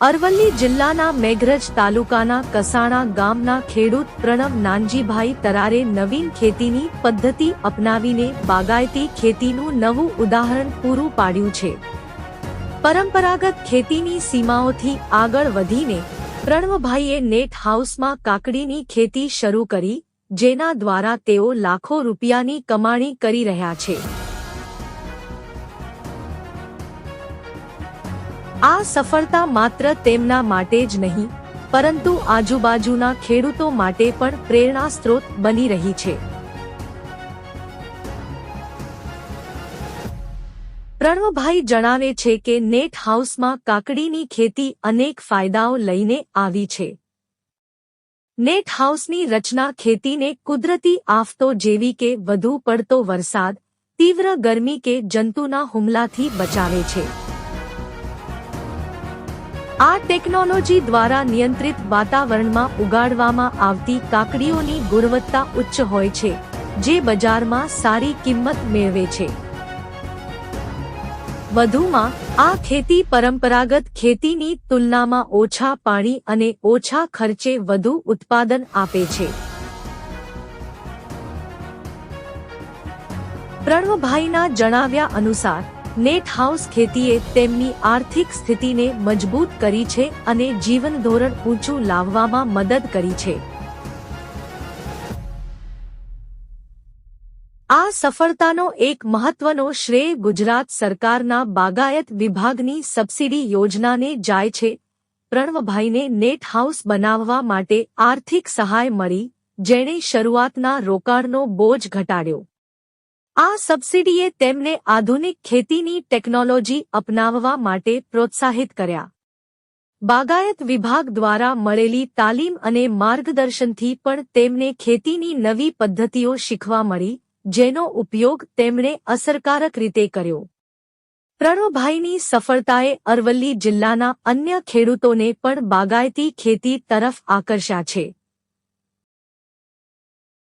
અરવલ્લી જિલ્લાના મેઘરજ તાલુકાના કસાણા ગામના ખેડૂત પ્રણવ નાનજીભાઈ તરારે નવીન ખેતીની પદ્ધતિ અપનાવીને બાગાયતી ખેતીનું નવું ઉદાહરણ પૂરું પાડ્યું છે। પરંપરાગત ખેતીની સીમાઓથી આગળ વધીને પ્રણવભાઈએ નેટ હાઉસમાં કાકડીની ખેતી શરૂ કરી, જેના દ્વારા તેઓ લાખો રૂપિયાની કમાણી કરી રહ્યા છે। આ સફળતા માત્ર તેમના માટે જ નહીં, પરંતુ આજુબાજુના ખેડૂતો માટે પણ પ્રેરણા સ્ત્રોત બની રહી છે। પ્રણવભાઈ જણાવે છે કે નેટ હાઉસમાં કાકડીની ખેતી અનેક ફાયદાઓ લઈને આવી છે। નેટ હાઉસની રચના ખેતીને કુદરતી આફતો જેવી કે વધુ પડતો વરસાદ, તીવ્ર ગરમી કે જંતુના હુમલાથી બચાવે છે। આ ટેકનોલોજી દ્વારા નિયંત્રિત વાતાવરણમાં ઉગાડવામાં આવતી કાકડીઓની ગુણવત્તા ઉચ્ચ હોય છે, જે બજારમાં સારી કિંમત મેળવે છે। વધુમાં, આ ખેતી પરંપરાગત ખેતીની તુલનામાં ઓછા પાણી અને ઓછા ખર્ચે વધુ ઉત્પાદન આપે છે। પ્રણવભાઈના જણાવ્યા અનુસાર નેટ હાઉસ ખેતીએ તેમની આર્થિક સ્થિતિને મજબૂત કરી છે અને જીવન ધોરણ ઊંચું લાવવામાં મદદ કરી છે। આ સફળતાનો એક મહત્વનો શ્રેય ગુજરાત સરકારના બાગાયત વિભાગની સબસિડી યોજનાને જાય છે। પ્રણવભાઈને નેટ હાઉસ બનાવવા માટે આર્થિક સહાય મળી, જેણે શરૂઆતના રોકાણનો બોજ ઘટાડ્યો। આ સબસિડીએ તેમને આધુનિક ખેતીની ટેકનોલોજી અપનાવવા માટે પ્રોત્સાહિત કર્યા। બાગાયત વિભાગ દ્વારા મળેલી તાલીમ અને માર્ગદર્શનથી પણ તેમને ખેતીની નવી પદ્ધતિઓ શીખવા મળી, જેનો ઉપયોગ તેમણે અસરકારક રીતે કર્યો। પ્રણવભાઈની સફળતાએ અરવલ્લી જિલ્લાના અન્ય ખેડૂતોને પણ બાગાયતી ખેતી તરફ આકર્ષ્યા છે।